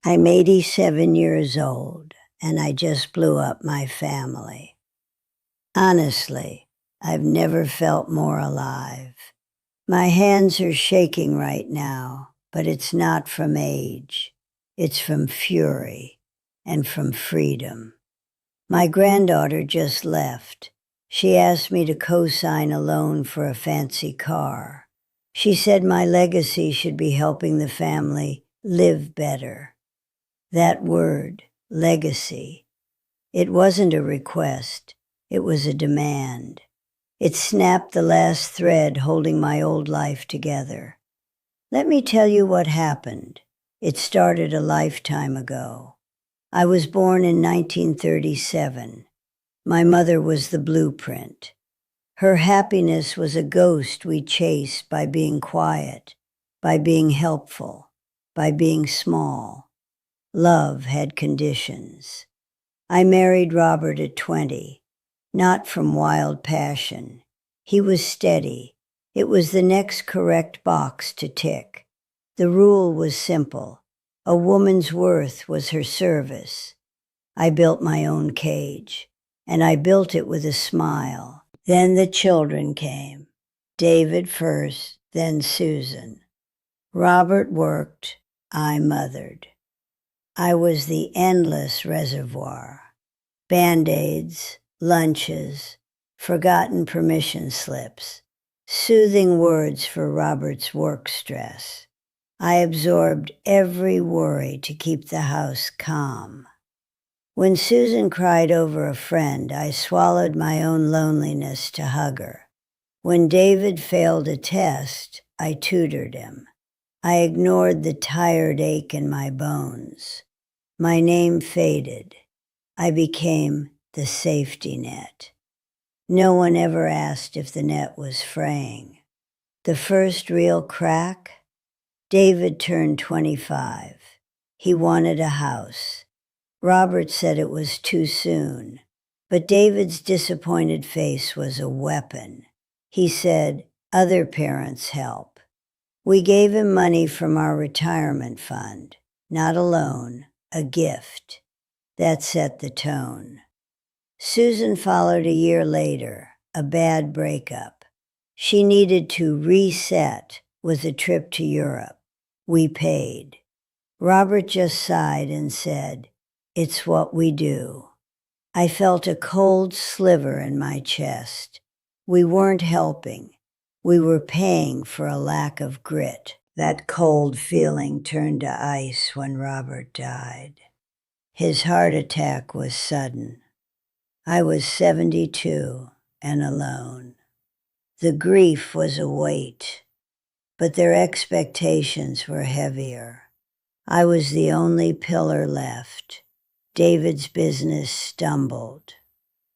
I'm 87 years old, and I just blew up my family. Honestly, I've never felt more alive. My hands are shaking right now, but it's not from age. It's from fury and from freedom. My granddaughter just left. She asked me to co-sign a loan for a fancy car. She said my legacy should be helping the family live better. That word, legacy, it wasn't a request, it was a demand. It snapped the last thread holding my old life together. Let me tell you what happened. It started a lifetime ago. I was born in 1937. My mother was the blueprint. Her happiness was a ghost we chased by being quiet, by being helpful, by being small. Love had conditions. I married Robert at 20, not from wild passion. He was steady. It was the next correct box to tick. The rule was simple. A woman's worth was her service. I built my own cage, and I built it with a smile. Then the children came. David first, then Susan. Robert worked, I mothered. I was the endless reservoir. Band-aids, lunches, forgotten permission slips, soothing words for Robert's work stress. I absorbed every worry to keep the house calm. When Susan cried over a friend, I swallowed my own loneliness to hug her. When David failed a test, I tutored him. I ignored the tired ache in my bones. My name faded. I became the safety net. No one ever asked if the net was fraying. The first real crack? David turned 25. He wanted a house. Robert said it was too soon, but David's disappointed face was a weapon. He said, "Other parents help." We gave him money from our retirement fund, not a loan, a gift. That set the tone. Susan followed a year later, a bad breakup. She needed to reset with a trip to Europe. We paid. Robert just sighed and said, "It's what we do." I felt a cold sliver in my chest. We weren't helping. We were paying for a lack of grit. That cold feeling turned to ice when Robert died. His heart attack was sudden. I was 72 and alone. The grief was a weight, but their expectations were heavier. I was the only pillar left. David's business stumbled.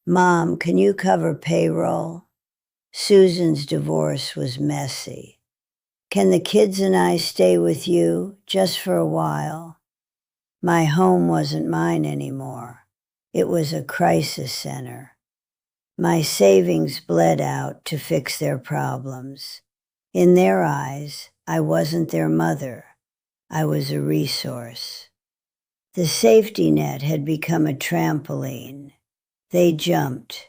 "Mom, can you cover payroll?" Susan's divorce was messy. "Can the kids and I stay with you just for a while?" My home wasn't mine anymore. It was a crisis center. My savings bled out to fix their problems. In their eyes, I wasn't their mother. I was a resource. The safety net had become a trampoline. They jumped.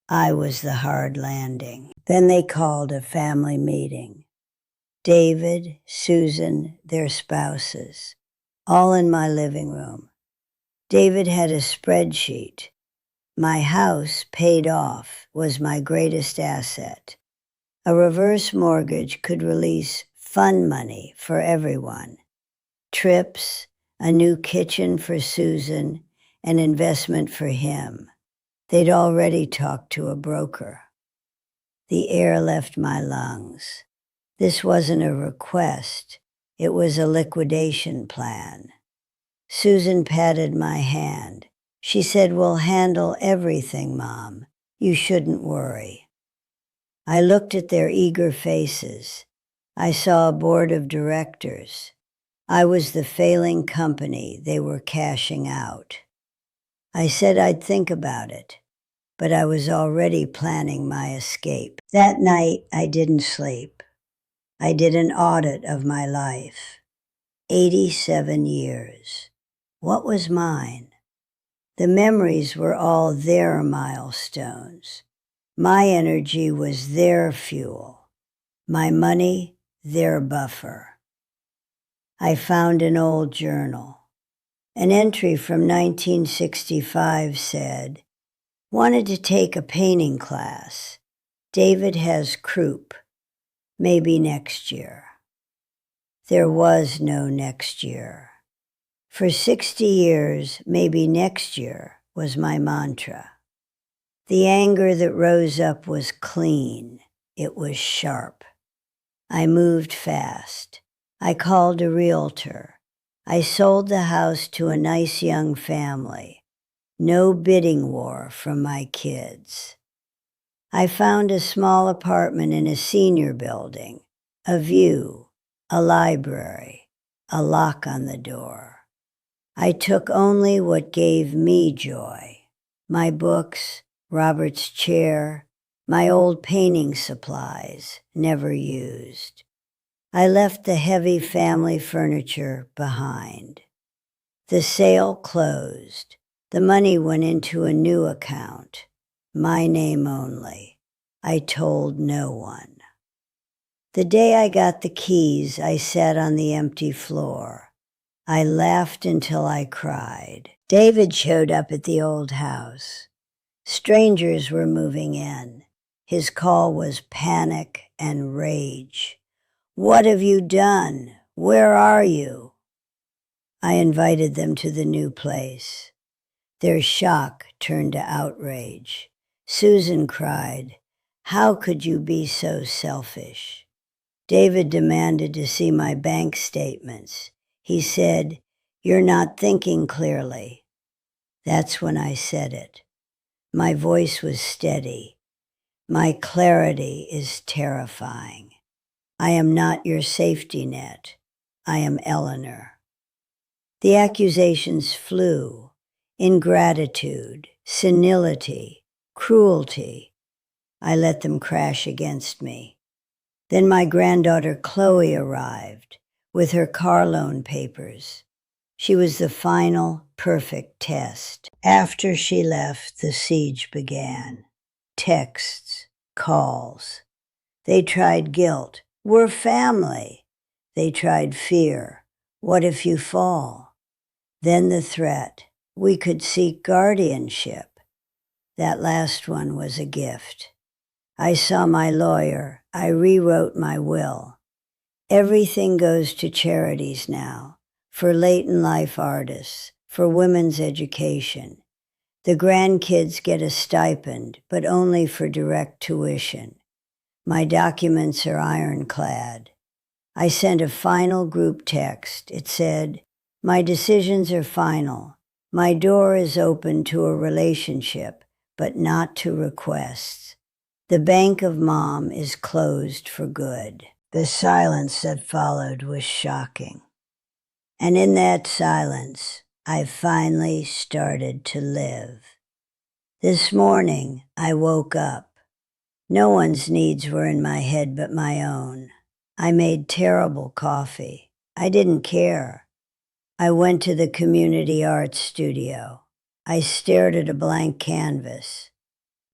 I was the hard landing. Then they called a family meeting. David, Susan, their spouses, all in my living room. David had a spreadsheet. My house, paid off, was my greatest asset. A reverse mortgage could release fun money for everyone. Trips, a new kitchen for Susan, an investment for him. They'd already talked to a broker. The air left my lungs. This wasn't a request. It was a liquidation plan. Susan patted my hand. She said, "We'll handle everything, Mom. You shouldn't worry." I looked at their eager faces. I saw a board of directors. I was the failing company they were cashing out. I said I'd think about it, but I was already planning my escape. That night, I didn't sleep. I did an audit of my life. 87 years. What was mine? The memories were all their milestones. My energy was their fuel. My money, their buffer. I found an old journal. An entry from 1965 said, "Wanted to take a painting class. David has croup. Maybe next year." There was no next year. For 60 years, maybe next year was my mantra. The anger that rose up was clean. It was sharp. I moved fast. I called a realtor. I sold the house to a nice young family. No bidding war from my kids. I found a small apartment in a senior building, a view, a library, a lock on the door. I took only what gave me joy. My books, Robert's chair, my old painting supplies, never used. I left the heavy family furniture behind. The sale closed. The money went into a new account. My name only. I told no one. The day I got the keys, I sat on the empty floor. I laughed until I cried. David showed up at the old house. Strangers were moving in. His call was panic and rage. "What have you done? Where are you?" I invited them to the new place. Their shock turned to outrage. Susan cried, "How could you be so selfish?" David demanded to see my bank statements. He said, "You're not thinking clearly." That's when I said it. My voice was steady. My clarity is terrifying. I am not your safety net. I am Eleanor. The accusations flew. Ingratitude, senility, cruelty. I let them crash against me. Then my granddaughter Chloe arrived with her car loan papers. She was the final, perfect test. After she left, the siege began. Texts, calls. They tried guilt. "We're family." They tried fear. "What if you fall?" Then the threat. "We could seek guardianship." That last one was a gift. I saw my lawyer. I rewrote my will. Everything goes to charities now, for late-in-life artists, for women's education. The grandkids get a stipend, but only for direct tuition. My documents are ironclad. I sent a final group text. It said, "My decisions are final. My door is open to a relationship, but not to requests. The bank of mom is closed for good." The silence that followed was shocking. And in that silence, I finally started to live. This morning, I woke up. No one's needs were in my head but my own. I made terrible coffee. I didn't care. I went to the community arts studio. I stared at a blank canvas.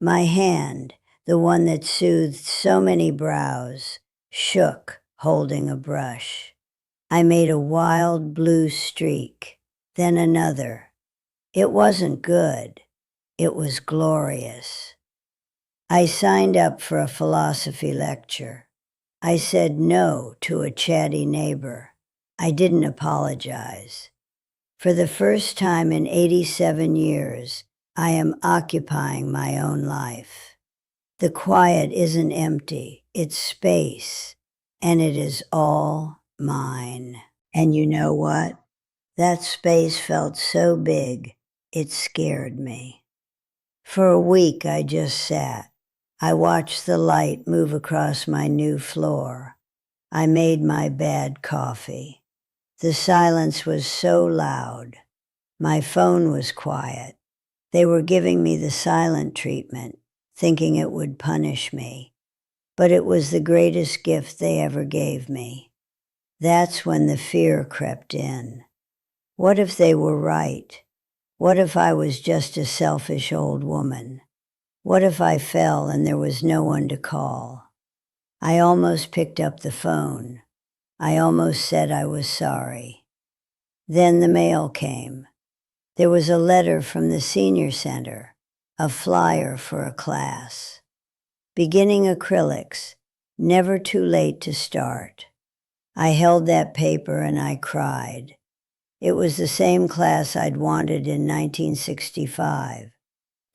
My hand, the one that soothed so many brows, shook, holding a brush. I made a wild blue streak, then another. It wasn't good. It was glorious. I signed up for a philosophy lecture. I said no to a chatty neighbor. I didn't apologize. For the first time in 87 years, I am occupying my own life. The quiet isn't empty, it's space, and it is all mine. And you know what? That space felt so big, it scared me. For a week, I just sat. I watched the light move across my new floor. I made my bad coffee. The silence was so loud. My phone was quiet. They were giving me the silent treatment, thinking it would punish me. But it was the greatest gift they ever gave me. That's when the fear crept in. What if they were right? What if I was just a selfish old woman? What if I fell and there was no one to call? I almost picked up the phone. I almost said I was sorry. Then the mail came. There was a letter from the senior center, a flyer for a class. Beginning acrylics, never too late to start. I held that paper and I cried. It was the same class I'd wanted in 1965,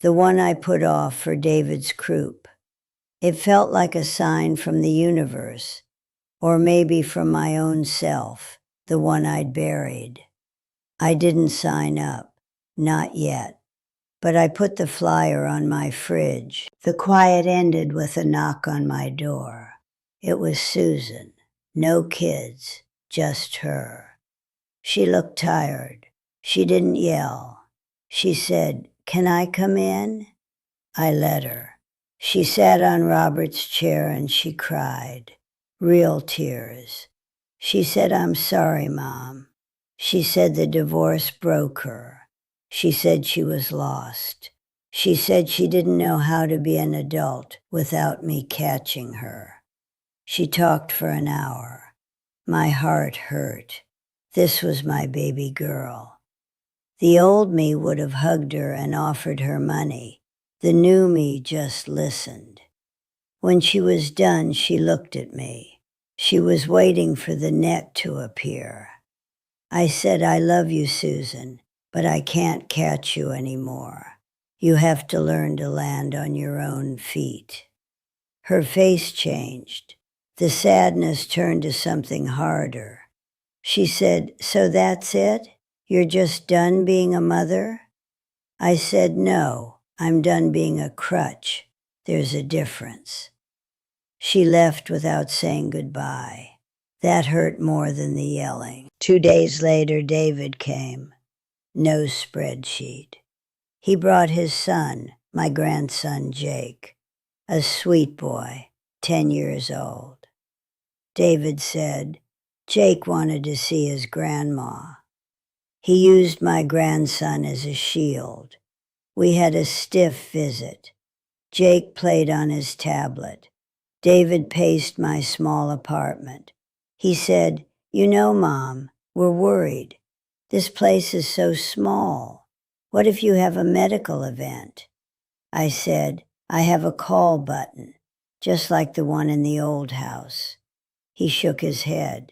the one I put off for David's croup. It felt like a sign from the universe, or maybe from my own self, the one I'd buried. I didn't sign up, not yet, but I put the flyer on my fridge. The quiet ended with a knock on my door. It was Susan, no kids, just her. She looked tired. She didn't yell. She said, "Can I come in?" I let her. She sat on Robert's chair and she cried, real tears. She said, "I'm sorry, Mom." She said the divorce broke her. She said she was lost. She said she didn't know how to be an adult without me catching her. She talked for an hour. My heart hurt. This was my baby girl. The old me would have hugged her and offered her money. The new me just listened. When she was done, she looked at me. She was waiting for the net to appear. I said, "I love you, Susan, but I can't catch you anymore. You have to learn to land on your own feet." Her face changed. The sadness turned to something harder. She said, "So that's it? You're just done being a mother?" I said, "No, I'm done being a crutch. There's a difference." She left without saying goodbye. That hurt more than the yelling. 2 days later, David came. No spreadsheet. He brought his son, my grandson Jake, a sweet boy, 10 years old. David said, Jake wanted to see his grandma. He used my grandson as a shield. We had a stiff visit. Jake played on his tablet. David paced my small apartment. He said, "You know, Mom, we're worried. This place is so small. What if you have a medical event?" I said, "I have a call button, just like the one in the old house." He shook his head.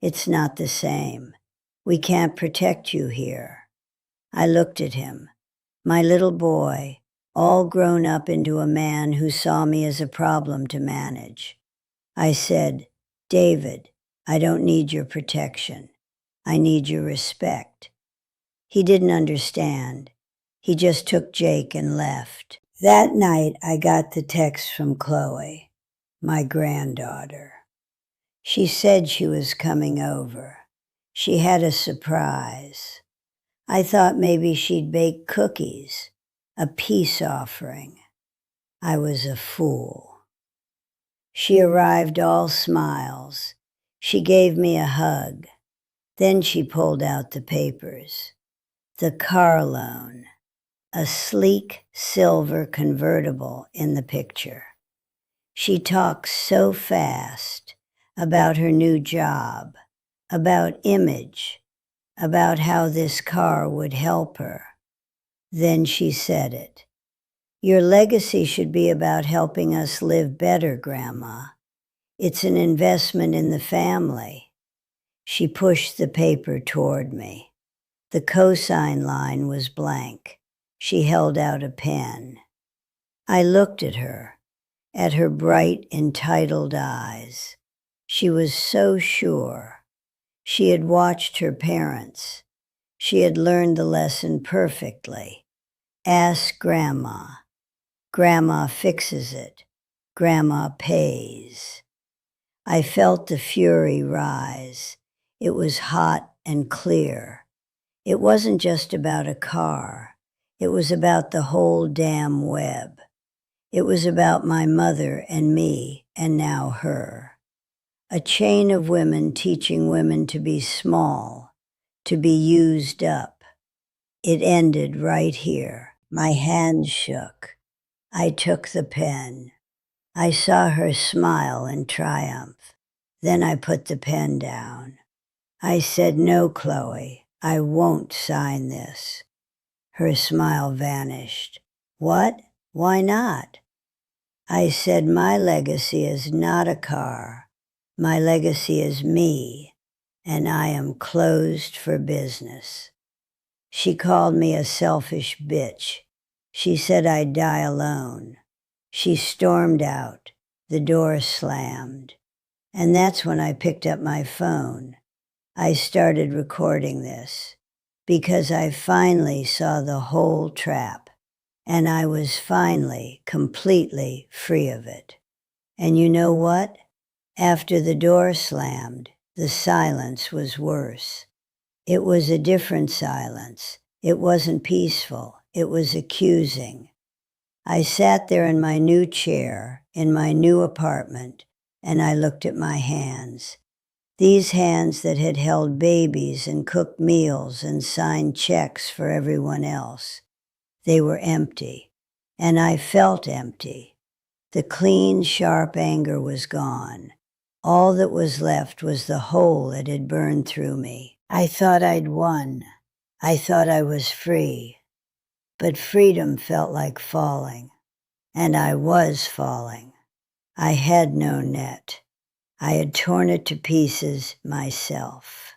"It's not the same. We can't protect you here." I looked at him. My little boy, all grown up into a man who saw me as a problem to manage. I said, "David, I don't need your protection. I need your respect." He didn't understand. He just took Jake and left. That night, I got the text from Chloe, my granddaughter. She said she was coming over. She had a surprise. I thought maybe she'd bake cookies, a peace offering. I was a fool. She arrived all smiles. She gave me a hug. Then she pulled out the papers. The car loan, a sleek silver convertible in the picture. She talked so fast about her new job, about image, about how this car would help her. Then she said it. "Your legacy should be about helping us live better, Grandma. It's an investment in the family." She pushed the paper toward me. The cosign line was blank. She held out a pen. I looked at her bright, entitled eyes. She was so sure. She had watched her parents. She had learned the lesson perfectly. Ask Grandma. Grandma fixes it. Grandma pays. I felt the fury rise. It was hot and clear. It wasn't just about a car. It was about the whole damn web. It was about my mother and me, and now her. A chain of women teaching women to be small, to be used up. It ended right here. My hand shook. I took the pen. I saw her smile in triumph. Then I put the pen down. I said, "No, Chloe, I won't sign this." Her smile vanished. "What? Why not?" I said, "My legacy is not a car. My legacy is me, and I am closed for business." She called me a selfish bitch. She said I'd die alone. She stormed out. The door slammed. And that's when I picked up my phone. I started recording this because I finally saw the whole trap, and I was finally completely free of it. And you know what? After the door slammed, the silence was worse. It was a different silence. It wasn't peaceful. It was accusing. I sat there in my new chair, in my new apartment, and I looked at my hands. These hands that had held babies and cooked meals and signed checks for everyone else. They were empty, and I felt empty. The clean, sharp anger was gone. All that was left was the hole that had burned through me. I thought I'd won. I thought I was free. But freedom felt like falling. And I was falling. I had no net. I had torn it to pieces myself.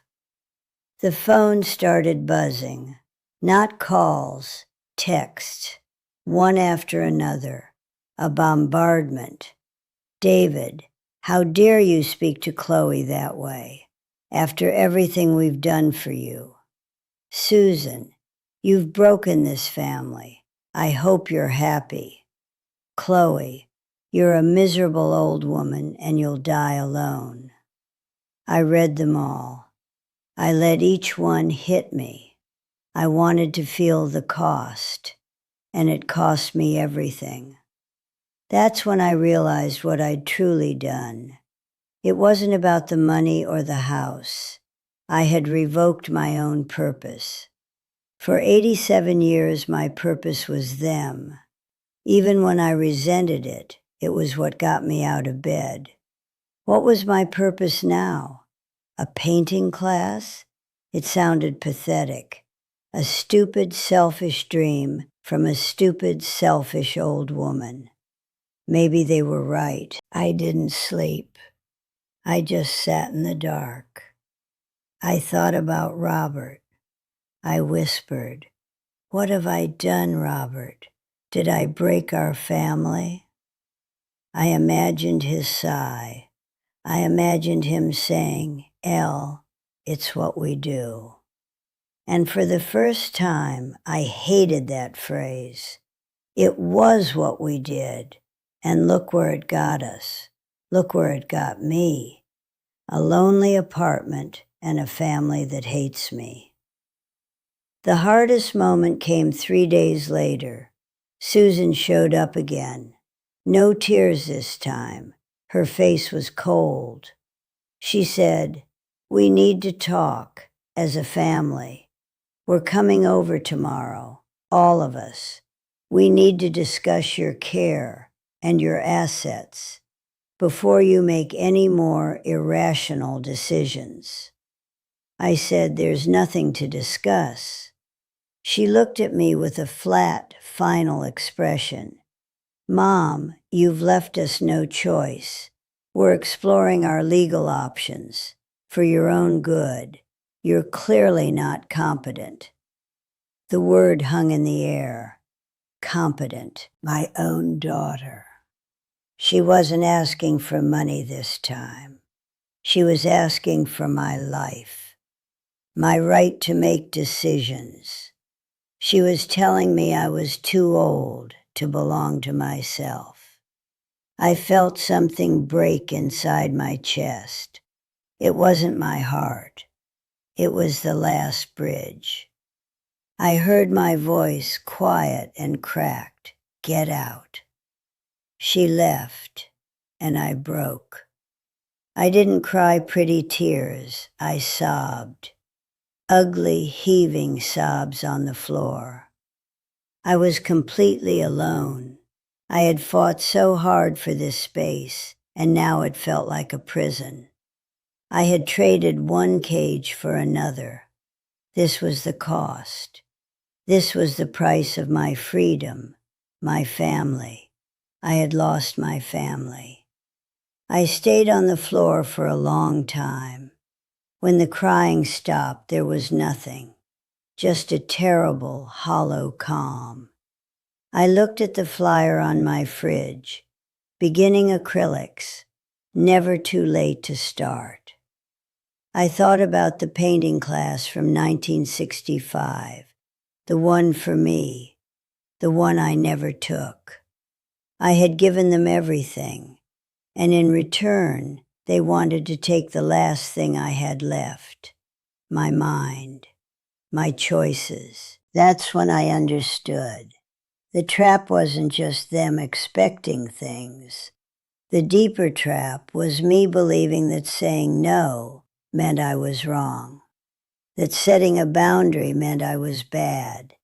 The phone started buzzing. Not calls, texts, one after another. A bombardment. "David, how dare you speak to Chloe that way, after everything we've done for you? Susan, you've broken this family. I hope you're happy. Chloe, you're a miserable old woman and you'll die alone." I read them all. I let each one hit me. I wanted to feel the cost, and it cost me everything. That's when I realized what I'd truly done. It wasn't about the money or the house. I had revoked my own purpose. For 87 years, my purpose was them. Even when I resented it, it was what got me out of bed. What was my purpose now? A painting class? It sounded pathetic. A stupid, selfish dream from a stupid, selfish old woman. Maybe they were right. I didn't sleep. I just sat in the dark. I thought about Robert. I whispered, "What have I done, Robert? Did I break our family?" I imagined his sigh. I imagined him saying, "Elle, it's what we do." And for the first time, I hated that phrase. It was what we did. And look where it got us. Look where it got me. A lonely apartment and a family that hates me. The hardest moment came 3 days later. Susan showed up again. No tears this time. Her face was cold. She said, "We need to talk as a family. We're coming over tomorrow, all of us. We need to discuss your care and your assets before you make any more irrational decisions." I said, "There's nothing to discuss." She looked at me with a flat, final expression. "Mom, you've left us no choice. We're exploring our legal options for your own good. You're clearly not competent." The word hung in the air. Competent. My own daughter. She wasn't asking for money this time. She was asking for my life, my right to make decisions. She was telling me I was too old to belong to myself. I felt something break inside my chest. It wasn't my heart. It was the last bridge. I heard my voice quiet and cracked. "Get out." She left, and I broke. I didn't cry pretty tears. I sobbed. ugly, heaving sobs on the floor. I was completely alone. I had fought so hard for this space, and now it felt like a prison. I had traded one cage for another. This was the cost. This was the price of my freedom, my family. I had lost my family. I stayed on the floor for a long time. When the crying stopped, there was nothing, just a terrible, hollow calm. I looked at the flyer on my fridge, beginning acrylics, never too late to start. I thought about the painting class from 1965, the one for me, the one I never took. I had given them everything, and in return, they wanted to take the last thing I had left, my mind, my choices. That's when I understood. The trap wasn't just them expecting things. The deeper trap was me believing that saying no meant I was wrong, that setting a boundary meant I was bad,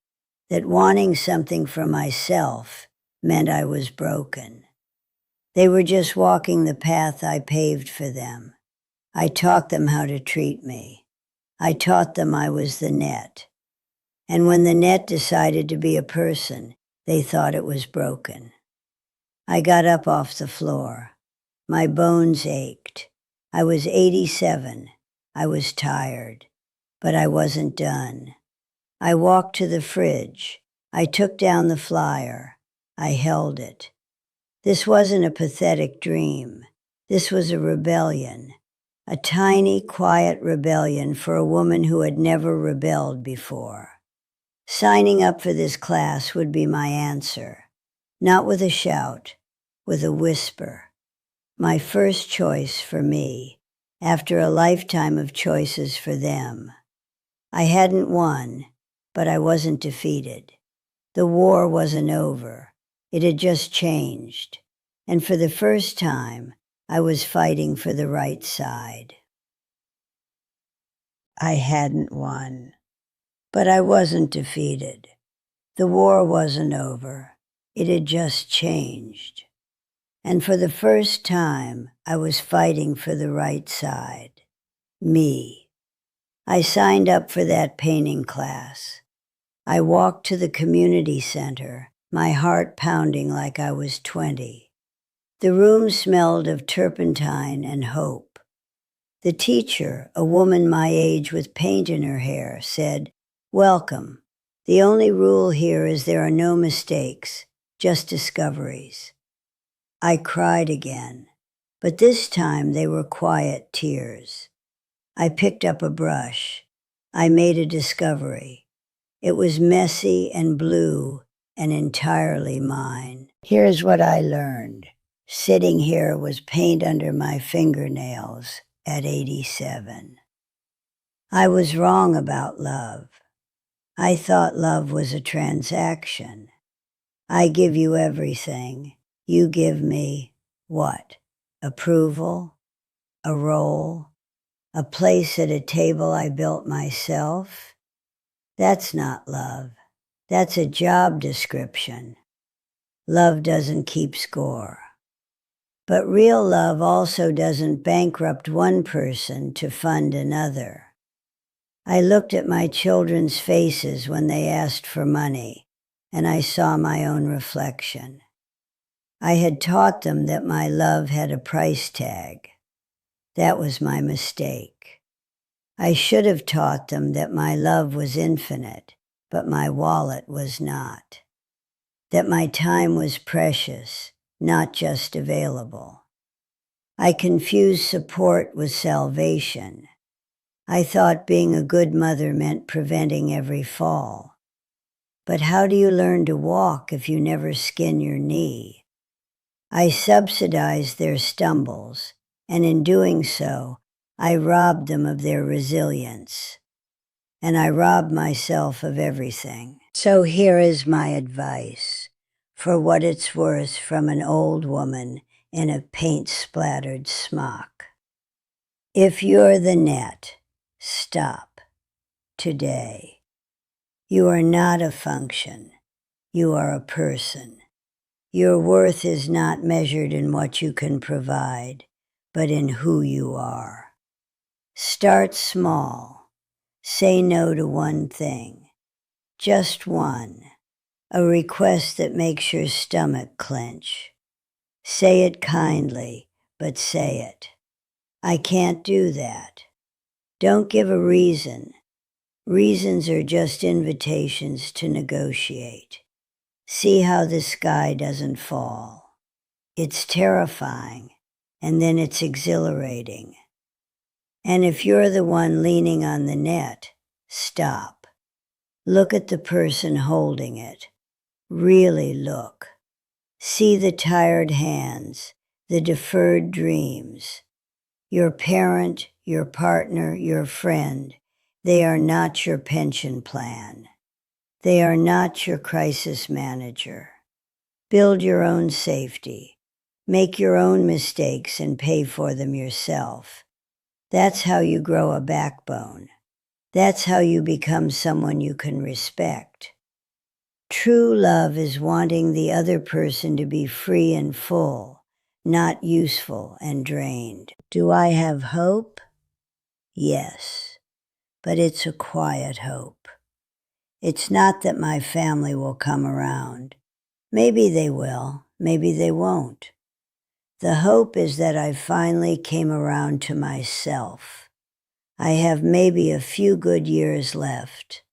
that wanting something for myself meant I was broken. They were just walking the path I paved for them. I taught them how to treat me. I taught them I was the net. And when the net decided to be a person, they thought it was broken. I got up off the floor. My bones ached. I was 87. I was tired. But I wasn't done. I walked to the fridge. I took down the flyer. I held it. This wasn't a pathetic dream. This was a rebellion. A tiny, quiet rebellion for a woman who had never rebelled before. Signing up for this class would be my answer. Not with a shout, with a whisper. My first choice for me, after a lifetime of choices for them. I hadn't won, but I wasn't defeated. The war wasn't over. It had just changed. And for the first time, I was fighting for the right side. I hadn't won, but I wasn't defeated. The war wasn't over. It had just changed. And for the first time, I was fighting for the right side. Me. I signed up for that painting class. I walked to the community center, my heart pounding like I was 20. The room smelled of turpentine and hope. The teacher, a woman my age with paint in her hair, said, "Welcome. The only rule here is there are no mistakes, just discoveries." I cried again, but this time they were quiet tears. I picked up a brush. I made a discovery. It was messy and blue and entirely mine. Here's what I learned. Sitting here was paint under my fingernails at 87. I was wrong about love. I thought love was a transaction. I give you everything. You give me what? Approval? A role? A place at a table I built myself? That's not love. That's a job description. Love doesn't keep score. But real love also doesn't bankrupt one person to fund another. I looked at my children's faces when they asked for money, and I saw my own reflection. I had taught them that my love had a price tag. That was my mistake. I should have taught them that my love was infinite, but my wallet was not. That my time was precious, not just available. I confused support with salvation. I thought being a good mother meant preventing every fall. But how do you learn to walk if you never skin your knee? I subsidized their stumbles, and in doing so, I robbed them of their resilience. And I robbed myself of everything. So here is my advice, for what it's worth, from an old woman in a today. You are not a function. You are a person. Your worth is not measured in what you can provide, but in who you are. Start small. Say no to one thing. Just one. A request that makes your stomach clench. Say it kindly, but say it. I can't do that. Don't give a reason. Reasons are just invitations to negotiate. See how the sky doesn't fall. It's terrifying, and then it's exhilarating. And if you're the one leaning on the net, stop. Look at the person holding it. Really look. See the tired hands, the deferred dreams. Your parent, your partner, your friend, they are not your pension plan. They are not your crisis manager. Build your own safety. Make your own mistakes and pay for them yourself. That's how you grow a backbone. That's how you become someone you can respect. True love is wanting the other person to be free and full, not useful and drained. Do I have hope? Yes, but it's a quiet hope. It's not that my family will come around. Maybe they will, maybe they won't. The hope is that I finally came around to myself. I have maybe a few good years left,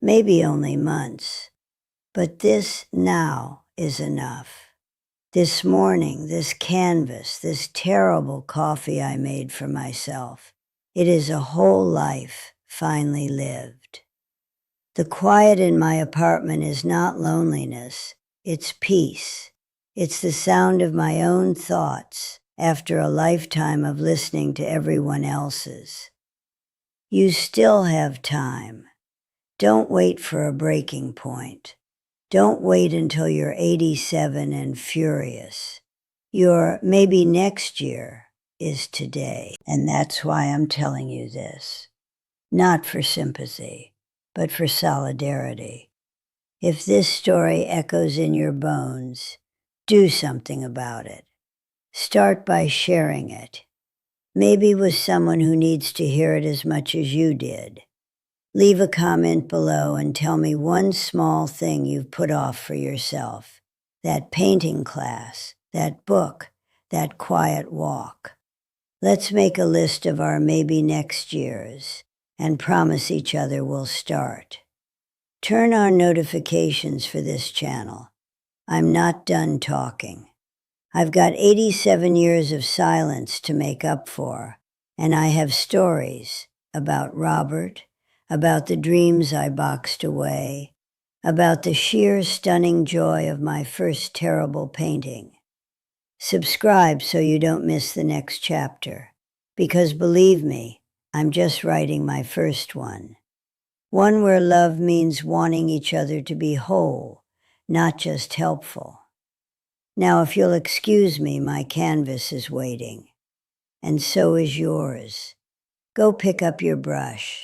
maybe only months. But this now is enough. This morning, this canvas, this terrible coffee I made for myself, it is a whole life finally lived. The quiet in my apartment is not loneliness, it's peace. It's the sound of my own thoughts after a lifetime of listening to everyone else's. You still have time. Don't wait for a breaking point. Don't wait until you're 87 and furious. Your maybe next year is today, and that's why I'm telling you this. Not for sympathy, but for solidarity. If this story echoes in your bones, do something about it. Start by sharing it. Maybe with someone who needs to hear it as much as you did. Leave a comment below and tell me one small thing you've put off for yourself. That painting class, that book, that quiet walk. Let's make a list of our maybe next years and promise each other we'll start. Turn on notifications for this channel. I'm not done talking. I've got 87 years of silence to make up for, and I have stories about Robert, about the dreams I boxed away, about the sheer stunning joy of my first terrible painting. Subscribe so you don't miss the next chapter, because believe me, I'm just writing my first one. One where love means wanting each other to be whole, not just helpful. Now, if you'll excuse me, my canvas is waiting, and so is yours. Go pick up your brush.